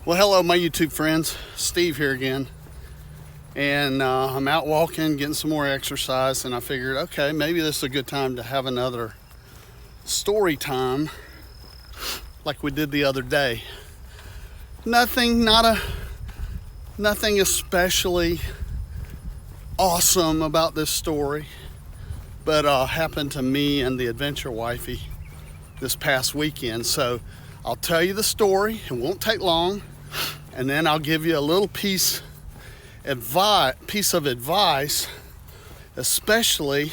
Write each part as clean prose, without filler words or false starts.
Well, hello, my YouTube friends. Steve here again. And I'm out walking, getting some more exercise, and I figured, okay, maybe this is a good time to have another story time like we did the other day. Nothing especially awesome about this story, but happened to me and the adventure wifey this past weekend. So I'll tell you the story. It won't take long. And then I'll give you a little piece of advice, especially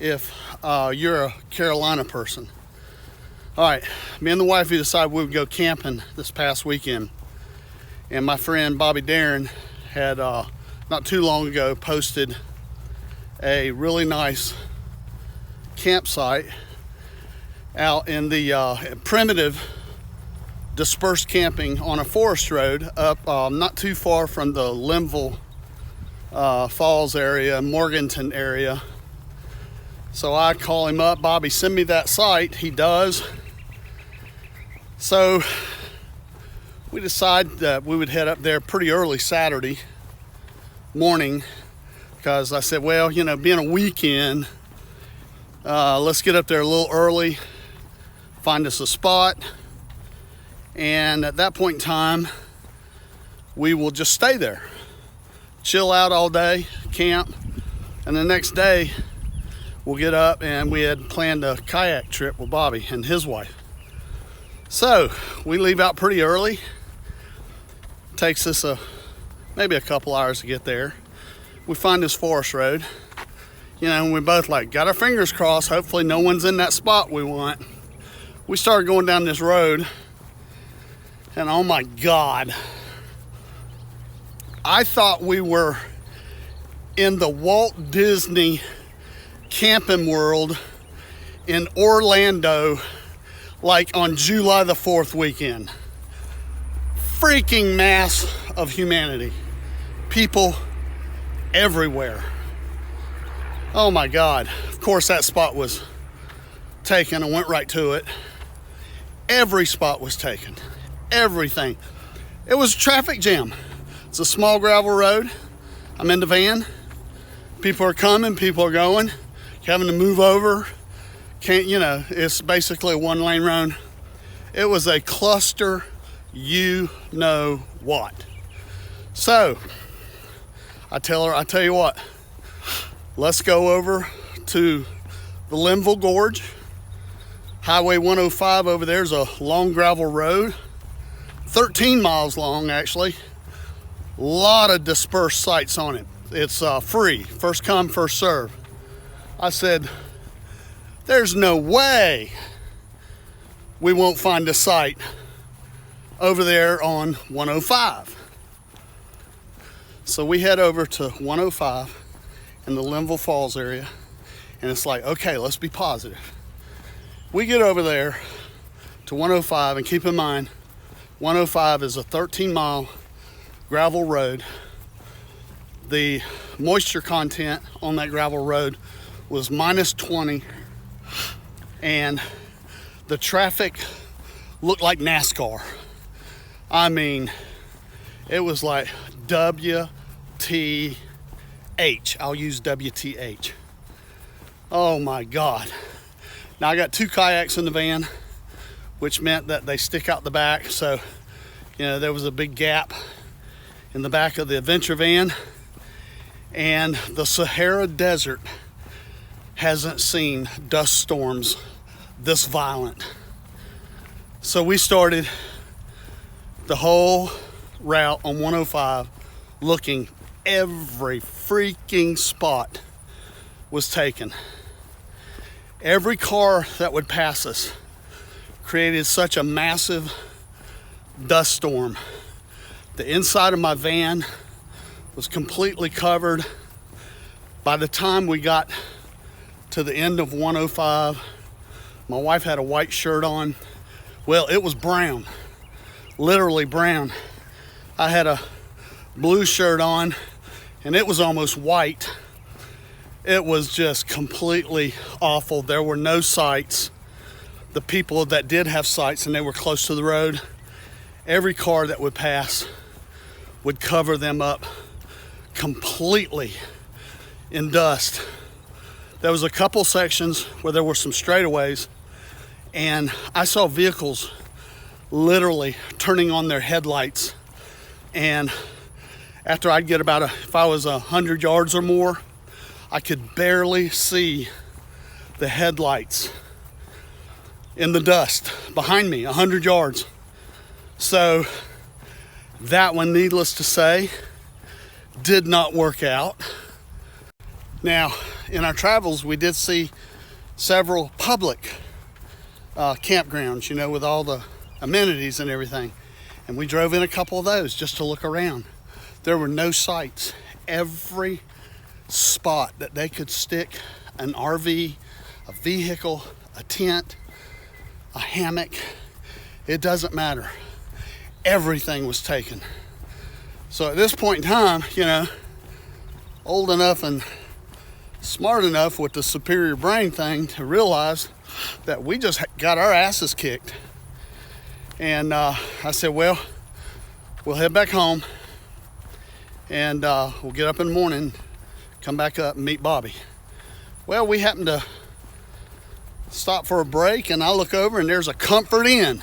if you're a Carolina person. All right, me and the wife, we decided we would go camping this past weekend. And my friend Bobby Darren had, not too long ago, posted a really nice campsite out in the primitive dispersed camping on a forest road up not too far from the Linville Falls area, Morganton area. So I call him up, Bobby, send me that site. He does. So we decided that we would head up there pretty early Saturday morning, because I said, well, you know, being a weekend, let's get up there a little early, find us a spot. And at that point in time, we will just stay there, chill out all day, camp, and the next day we'll get up. And we had planned a kayak trip with Bobby and his wife. So we leave out pretty early. Takes us maybe a couple hours to get there. We find this forest road, you know, and we both got our fingers crossed, hopefully no one's in that spot we want. We started going down this road, and oh my God, I thought we were in the Walt Disney camping world in Orlando, like on July the 4th weekend. Freaking mass of humanity. People everywhere. Oh my God. Of course that spot was taken. I went right to it. Every spot was taken. Everything. It was a traffic jam. It's a small gravel road. I'm in the van. People are coming, people are going, having to move over. Can't, you know, it's basically a one-lane road. It was a cluster, you know what. So I tell you what, let's go over to the Linville Gorge. Highway 105 over there is a long gravel road, 13 miles long actually. A lot of dispersed sites on it. It's free, first come, first serve. I said, there's no way we won't find a site over there on 105. So we head over to 105 in the Linville Falls area, and it's like, okay, let's be positive. We get over there to 105, and keep in mind, 105 is a 13-mile gravel road. The moisture content on that gravel road was -20, and the traffic looked like NASCAR. I mean, it was like WTH. I'll use WTH. Oh my God. Now I got 2 kayaks in the van, which meant that they stick out the back. So, you know, there was a big gap in the back of the adventure van. And the Sahara Desert hasn't seen dust storms this violent. So we started the whole route on 105 looking. Every freaking spot was taken. Every car that would pass us created such a massive dust storm. The inside of my van was completely covered. By the time we got to the end of 105, my wife had a white shirt on. Well, it was brown, literally brown. I had a blue shirt on, and it was almost white. It was just completely awful. There were no sights. The people that did have sights, and they were close to the road, every car that would pass would cover them up completely in dust. There was a couple sections where there were some straightaways, and I saw vehicles literally turning on their headlights. And after I'd get about if I was 100 yards or more, I could barely see the headlights in the dust behind me, 100 yards. So that one, needless to say, did not work out. Now, in our travels, we did see several public campgrounds, you know, with all the amenities and everything. And we drove in a couple of those just to look around. There were no sights. Every spot that they could stick an RV, a vehicle, a tent, a hammock, it doesn't matter. Everything was taken. So at this point in time, you know, old enough and smart enough with the superior brain thing to realize that we just got our asses kicked. And I said, well, we'll head back home, and we'll get up in the morning, come back up and meet Bobby. Well, we happened to stop for a break, and I look over and there's a Comfort Inn.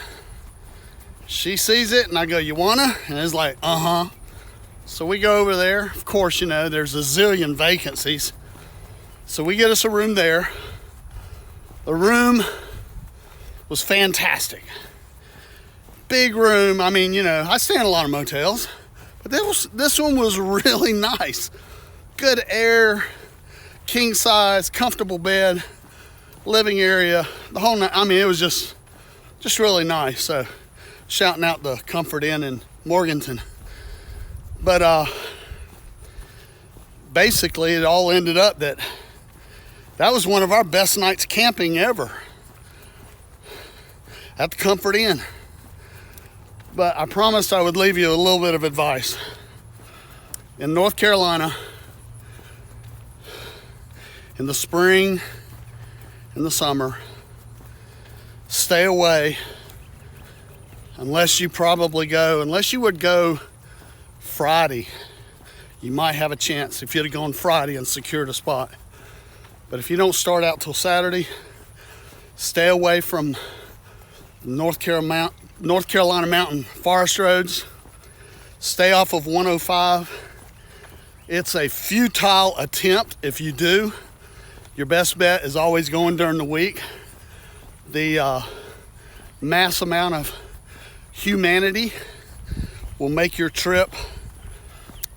She sees it and I go, you wanna? And it's like, uh-huh. So we go over there. Of course, you know, there's a zillion vacancies. So we get us a room there. The room was fantastic. Big room. I mean, you know, I stay in a lot of motels, but this one was really nice. Good air, king size, comfortable bed, living area, the whole night. I mean, it was just really nice. So shouting out the Comfort Inn in Morganton. But basically it all ended up that was one of our best nights camping ever at the Comfort Inn. But I promised I would leave you a little bit of advice. In North Carolina, in the spring, in the summer, stay away unless you would go Friday. You might have a chance if you'd have gone Friday and secured a spot. But if you don't start out till Saturday, stay away from North Carolina mountain forest roads. Stay off of 105. It's a futile attempt if you do. Your best bet is always going during the week. The mass amount of humanity will make your trip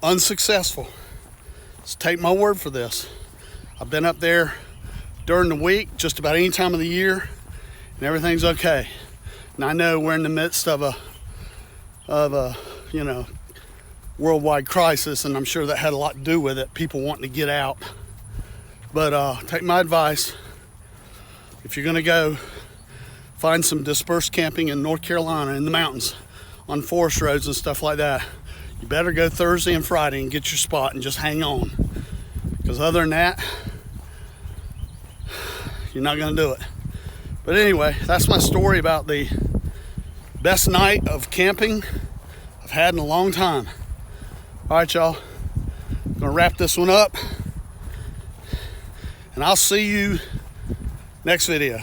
unsuccessful. So take my word for this. I've been up there during the week, just about any time of the year, and everything's okay. And I know we're in the midst of a you know, worldwide crisis, and I'm sure that had a lot to do with it, people wanting to get out. But take my advice. If you're gonna go, find some dispersed camping in North Carolina in the mountains on forest roads and stuff like that. You better go Thursday and Friday and get your spot and just hang on. Because other than that, you're not gonna do it. But anyway, that's my story about the best night of camping I've had in a long time. All right, y'all, I'm gonna wrap this one up, and I'll see you next video.